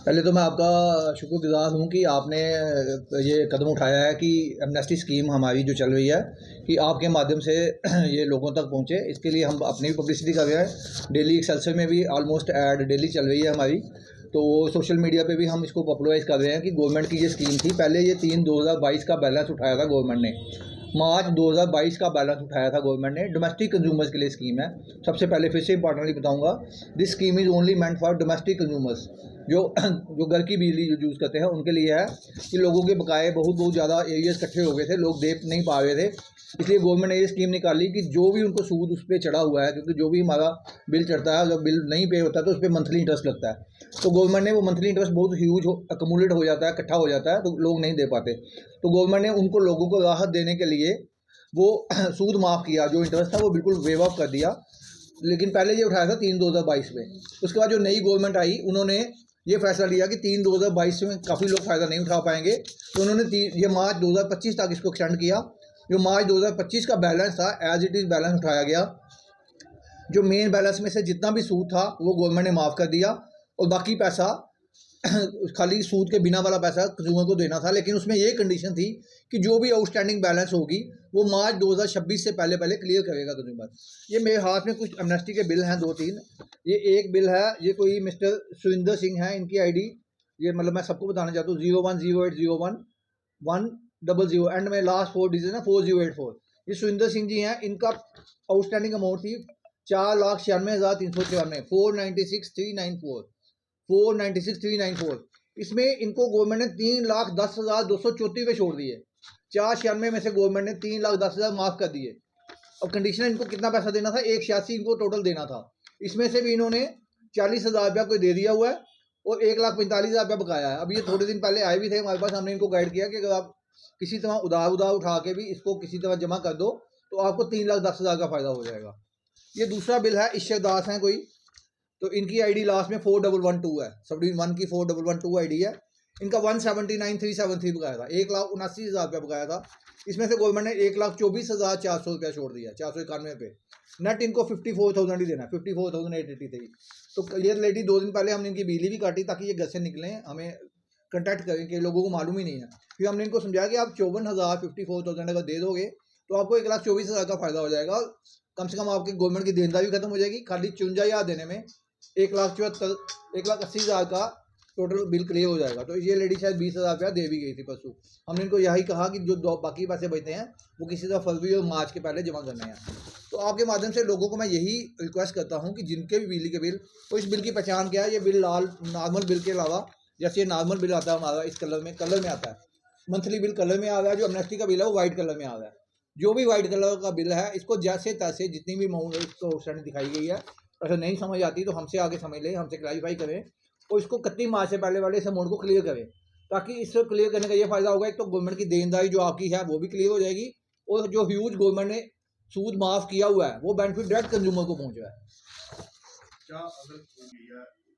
पहले तो मैं आपका शुक्रगुज़ार हूँ कि आपने ये कदम उठाया है कि एमनेस्टी स्कीम हमारी जो चल रही है कि आपके माध्यम से ये लोगों तक पहुँचे। इसके लिए हम अपनी भी पब्लिसिटी कर रहे हैं। डेली एक्सेलसियर में भी ऑलमोस्ट ऐड डेली चल रही है हमारी, तो सोशल मीडिया पे भी हम इसको पॉपुलराइज़ कर रहे हैं कि गवर्नमेंट की ये स्कीम थी। पहले ये 3/2022 का बैलेंस उठाया था गवर्नमेंट ने, मार्च 2022 का बैलेंस उठाया था गवर्नमेंट ने। डोमेस्टिक कंज्यूमर्स के लिए स्कीम है। सबसे पहले फिर से इंपॉर्टेंटली बताऊंगा, this scheme is only meant for domestic consumers, जो जो घर की बिजली जो यूज़ करते हैं उनके लिए है। कि लोगों के बकाए बहुत ज़्यादा एरियाज इकट्ठे हो गए थे, लोग दे नहीं पा रहे थे, इसलिए गवर्नमेंट ने ये स्कीम निकाली कि जो भी उनको सूद उस पर चढ़ा हुआ है, क्योंकि जो भी हमारा बिल चढ़ता है, जब बिल नहीं पे होता है तो उस पर मंथली इंटरेस्ट लगता है। तो गवर्नमेंट ने वो मंथली इंटरेस्ट बहुत ह्यूज अकमुलेट हो जाता है, इकट्ठा हो जाता है, तो लोग नहीं दे पाते। तो गवर्नमेंट ने उनको लोगों को राहत देने के लिए वो सूद माफ़ किया, जो इंटरेस्ट था वो बिल्कुल वेव ऑफ कर दिया। लेकिन पहले ये उठाया था 3/2022 में। उसके बाद जो नई गवर्नमेंट आई उन्होंने ये फैसला लिया कि 3/2022 में काफ़ी लोग फ़ायदा नहीं उठा पाएंगे, तो उन्होंने ये मार्च 2025 तक इसको एक्सटेंड किया। जो मार्च 2025 का बैलेंस था एज इट इज़ बैलेंस उठाया गया। जो मेन बैलेंस में से जितना भी सूद था वो गवर्नमेंट ने माफ़ कर दिया, और बाकी पैसा खाली सूद के बिना वाला पैसा कंज्यूमर को देना था। लेकिन उसमें ये कंडीशन थी कि जो भी आउटस्टैंडिंग बैलेंस होगी वो मार्च 2026 से पहले क्लियर करेगा कंज्यूमर। ये मेरे हाथ में कुछ एमनेस्टी के बिल हैं 2-3। ये एक बिल है, ये कोई मिस्टर सुरिंदर सिंह है, इनकी आईडी, ये मतलब मैं सबको बताना चाहता हूँ, 010801 100 एंड में लास्ट 4 डिजिट है 4084। ये सुरिंदर सिंह जी हैं, इनका आउटस्टैंडिंग अमाउंट थी 4,96,394, 496,394। इसमें इनको गवर्नमेंट ने 3,10,234 पे छोड़ दिए। 496 में से गवर्नमेंट ने 3,10,000 माफ़ कर दिए। अब कंडीशन इनको कितना पैसा देना था, 186 इनको टोटल देना था। इसमें से भी इन्होंने 40,000 रुपया कोई दे दिया हुआ है और 1,45,000 रुपया बकाया है। अब ये थोड़े दिन पहले आए भी थे हमारे पास, हमने इनको गाइड किया कि अगर आप किसी तरह उधार उठा के भी इसको किसी तरह जमा कर दो तो आपको 3,10,000 का फ़ायदा हो जाएगा। ये दूसरा बिल है, ईश्वर दास हैं कोई, तो इनकी आईडी लास्ट में 4112 है, सब डिवीजन 1 की 4112 आईडी है। इनका 179,373 बकाया था, 1,79,000 रुपया बकाया था। इसमें से गवर्नमेंट ने 1,24,400 रुपया छोड़ दिया, 491 पे। नेट इनको 54,000 ही देना है, 54,883। तो ये लेडी 2 दिन पहले हमने इनकी बिजली भी काटी ताकि ये घर से निकलें, हमें कंटेक्ट करें कि लोगों को मालूम ही नहीं है। फिर हमने इनको समझाया कि आप 54,000 54,000 अगर दे दोगे तो आपको 1,24,000 का फ़ायदा हो जाएगा। कम से कम आपकी गवर्नमेंट की देनदारी खत्म हो जाएगी। खाली 54,000 देने में 1,80,000 का टोटल बिल क्लियर हो जाएगा। तो ये लेडी शायद 20,000 रुपया दे भी गई थी परसों। हमने इनको यही कहा कि जो बाकी पैसे बचते हैं वो किसी तरह फरवरी और मार्च के पहले जमा करने हैं। तो आपके माध्यम से लोगों को मैं यही रिक्वेस्ट करता हूँ कि जिनके भी बिजली के बिल, तो इस बिल की पहचान क्या है। ये बिल नॉर्मल बिल के अलावा, जैसे ये नॉर्मल बिल आता है हमारा इस कलर में आता है, मंथली बिल कलर में आ रहा है। जो एमनेस्टी का बिल है वो वाइट कलर में आ रहा है। जो भी वाइट कलर का बिल है इसको जैसे तैसे जितनी भी अमाउंट इसको आउटस्टैंडिंग दिखाई गई है, अगर नहीं समझ आती तो हमसे आगे समझ लें, हमसे क्लैरिफाई करें और इसको 31 मार्च से पहले वाले इस अमाउंट को क्लियर करें। ताकि इससे क्लियर करने का ये फ़ायदा होगा, एक तो गवर्नमेंट की देनदारी जो आपकी है वो भी क्लियर हो जाएगी, और जो ह्यूज गवर्नमेंट ने सूद माफ़ किया हुआ है वो बेनिफिट डायरेक्ट कंज्यूमर को पहुँच रहा है। क्या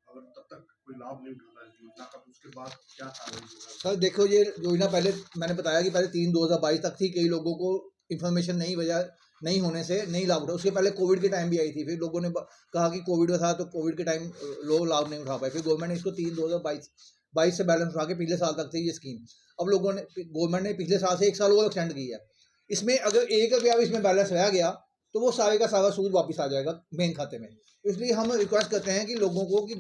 अगर तब तक कोई लाभ नहीं उठाता है योजना का, तो उसके बाद क्या कार्रवाई होगा? सर देखो, ये योजना पहले मैंने बताया कि पहले 3/2022 तक थी। कई लोगों को इन्फॉर्मेशन नहीं होने से नहीं लाभ उठा। उसके पहले कोविड के टाइम भी आई थी, फिर लोगों ने कहा कि कोविड था तो कोविड के टाइम लोग लाभ नहीं उठा पाए। फिर गवर्नमेंट ने इसको 3/2022 से बैलेंस उठा के पिछले साल तक थी ये स्कीम। अब गवर्नमेंट ने पिछले साल से 1 साल और एक्सटेंड की है। इसमें अगर 1 रुपया भी इसमें बैलेंस रह गया तो वो सारे का सारा सूद वापस आ जाएगा मेन खाते में। इसलिए हम रिक्वेस्ट करते हैं कि लोगों को कि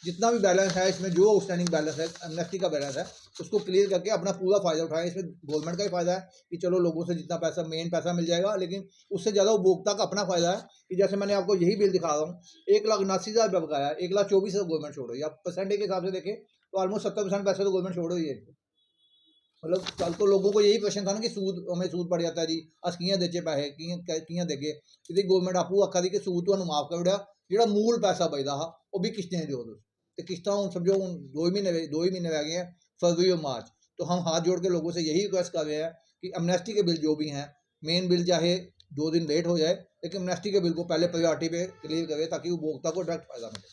जितना भी बैलेंस है इसमें, जो आउटस्टैंडिंग बैलेंस है एमनेस्टी का बैलेंस है, उसको क्लियर करके अपना पूरा फ़ायदा उठाएं। इसमें गवर्नमेंट का ही फ़ायदा है कि चलो लोगों से जितना पैसा मेन पैसा मिल जाएगा, लेकिन उससे ज़्यादा उपभोक्ता का अपना फ़ायदा है कि जैसे मैंने आपको यही बिल दिखा रहा हूँ, 1,79,000 रुपया बकाया है, 1,24,000 गवर्नमेंट छोड़ रही है। आप परसेंटेज के हिसाब से देखें तो ऑलमोस्ट 70% पैसे तो गवर्नमेंट छोड़ रही है। मतलब कल तो लोगों को यही क्वेश्चन था ना कि सूद हमें सूद पड़ जाता है जी, अस कियां देचे पैसे कियां देगे। इहदी गवर्नमेंट आपू आखा दी कि सूद तुहानूं माफ़ कर दिया, जिहड़ा मूल पैसा बचदा हा वो भी किश्तें दिओ तुसीं। ते किश्तां हुण समझो हुण 2 ही महीने रह गए हैं, फरवरी और मार्च। तो हम हाथ जोड़ के लोगों से यही रिक्वेस्ट कर रहे हैं कि एमनेस्टी के बिल जो भी हैं, मेन बिल चाहे 2 दिन लेट हो जाए, लेकिन एमनेस्टी के बिल को पहले प्रायोरिटी पे क्लियर करें ताकि उपभोक्ता को डायरेक्ट फ़ायदा मिले।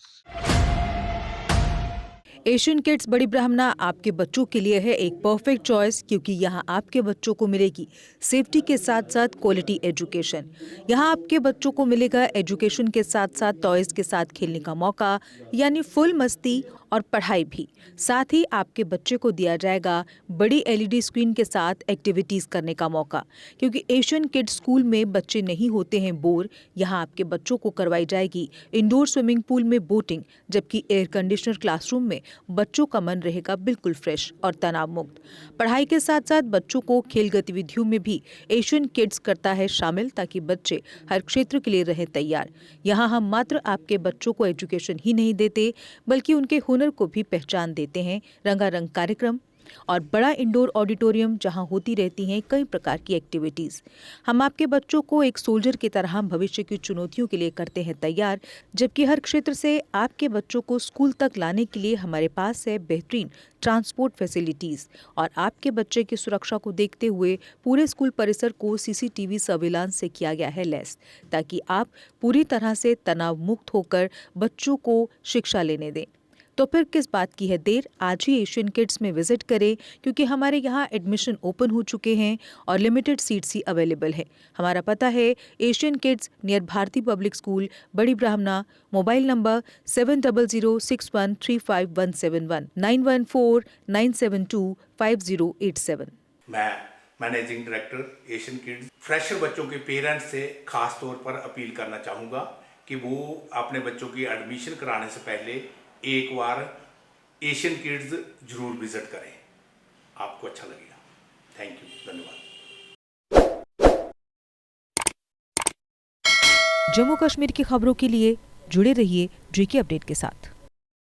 एशियन किड्स बड़ी ब्राह्मणा आपके बच्चों के लिए है एक परफेक्ट चॉइस, क्योंकि यहाँ आपके बच्चों को मिलेगी सेफ्टी के साथ साथ क्वालिटी एजुकेशन। यहाँ आपके बच्चों को मिलेगा एजुकेशन के साथ साथ टॉयज के साथ खेलने का मौका, यानी फुल मस्ती और पढ़ाई भी। साथ ही आपके बच्चे को दिया जाएगा बड़ी LED स्क्रीन के साथ एक्टिविटीज़ करने का मौका, क्योंकि एशियन किड्स स्कूल में बच्चे नहीं होते हैं बोर। यहाँ आपके बच्चों को करवाई जाएगी इंडोर स्विमिंग पूल में बोटिंग, जबकि एयर कंडीशनर क्लासरूम में बच्चों का मन रहेगा बिल्कुल फ्रेश और तनाव मुक्त। पढ़ाई के साथ साथ बच्चों को खेल गतिविधियों में भी एशियन किड्स करता है शामिल, ताकि बच्चे हर क्षेत्र के लिए रहें तैयार। यहाँ हम मात्र आपके बच्चों को एजुकेशन ही नहीं देते, बल्कि उनके हुनर को भी पहचान देते हैं। रंगारंग कार्यक्रम और बड़ा इंडोर ऑडिटोरियम जहां होती रहती हैं कई प्रकार की एक्टिविटीज़। हम आपके बच्चों को एक सोल्जर की तरह भविष्य की चुनौतियों के लिए करते हैं तैयार, जबकि हर क्षेत्र से आपके बच्चों को स्कूल तक लाने के लिए हमारे पास है बेहतरीन ट्रांसपोर्ट फैसिलिटीज़। और आपके बच्चे की सुरक्षा को देखते हुए पूरे स्कूल परिसर को CCTV सर्विलांस से किया गया है लैस, ताकि आप पूरी तरह से तनाव मुक्त होकर बच्चों को शिक्षा लेने दें। तो फिर किस बात की है देर, आज ही एशियन किड्स में विजिट करें, क्योंकि हमारे यहाँ एडमिशन ओपन हो चुके हैं और लिमिटेड सीट्स ही अवेलेबल है। हमारा पता है Asian kids near Bharati public school, Bari Brahmana. Mobile number 7006135171 9149725087। मैं managing director Asian kids fresher बच्चों के पेरेंट्स से खास तौर पर अपील करना चाहूँगा कि वो अपने बच्चों की एडमिशन कराने से पहले एक बार एशियन किड्स जरूर विजिट करें, आपको अच्छा लगेगा। थैंक यू, धन्यवाद। जम्मू कश्मीर की खबरों के लिए जुड़े रहिए GK अपडेट के साथ।